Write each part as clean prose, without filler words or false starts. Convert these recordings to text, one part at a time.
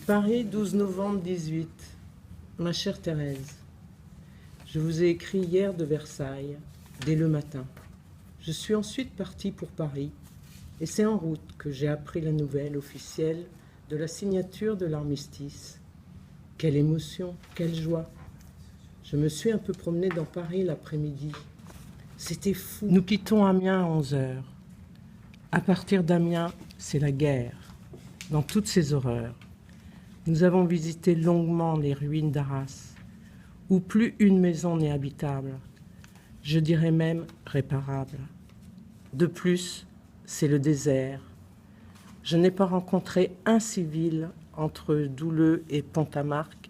Paris, 12 novembre 18. Ma chère Thérèse, je vous ai écrit hier de Versailles, dès le matin. Je suis ensuite partie pour Paris, et c'est en route que j'ai appris la nouvelle officielle de la signature de l'armistice. Quelle émotion, quelle joie! Je me suis un peu promenée dans Paris l'après-midi. C'était fou. Nous quittons Amiens à 11h. À partir d'Amiens, c'est la guerre, dans toutes ses horreurs. Nous avons visité longuement les ruines d'Arras, où plus une maison n'est habitable, je dirais même réparable. De plus, c'est le désert. Je n'ai pas rencontré un civil entre Douleux et Pont-à-Marc.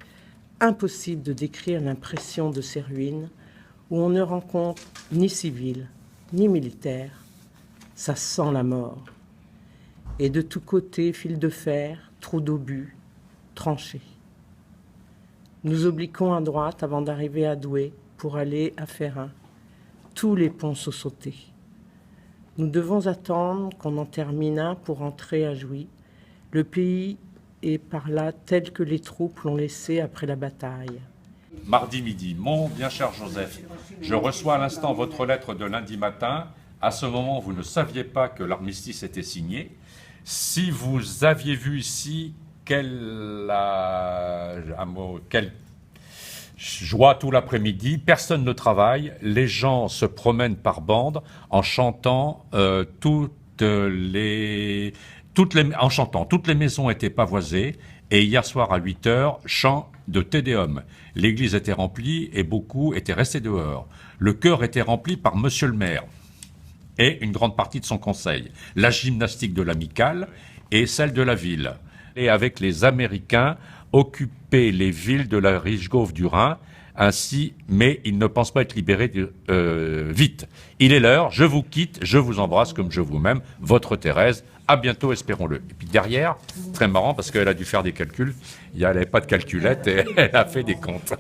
Impossible de décrire l'impression de ces ruines où on ne rencontre ni civils, ni militaires. Ça sent la mort. Et de tous côtés, fils de fer, trous d'obus, tranchées. Nous obliquons à droite avant d'arriver à Douai pour aller à Férin. Tous les ponts sont sautés. Nous devons attendre qu'on en termine un pour entrer à Jouy. Le pays est par là tel que les troupes l'ont laissé après la bataille. Mardi midi. Mon bien cher Joseph, je reçois à l'instant votre lettre de lundi matin. À ce moment, vous ne saviez pas que l'armistice était signé. Si vous aviez vu ici quelle joie tout l'après-midi, personne ne travaille, les gens se promènent par bande en chantant toutes les maisons étaient pavoisées et hier soir à 8h, chant de Te Deum. L'église était remplie et beaucoup étaient restés dehors. Le chœur était rempli par monsieur le maire et une grande partie de son conseil. La gymnastique de l'amicale et celle de la ville. Et avec les Américains, occuper les villes de la riche gauve du Rhin, ainsi, mais ils ne pensent pas être libérés vite. Il est l'heure, je vous quitte, je vous embrasse comme je vous-même, votre Thérèse. À bientôt, espérons-le. Et puis derrière, très marrant parce qu'elle a dû faire des calculs, elle n'avait pas de calculette et elle a fait des comptes.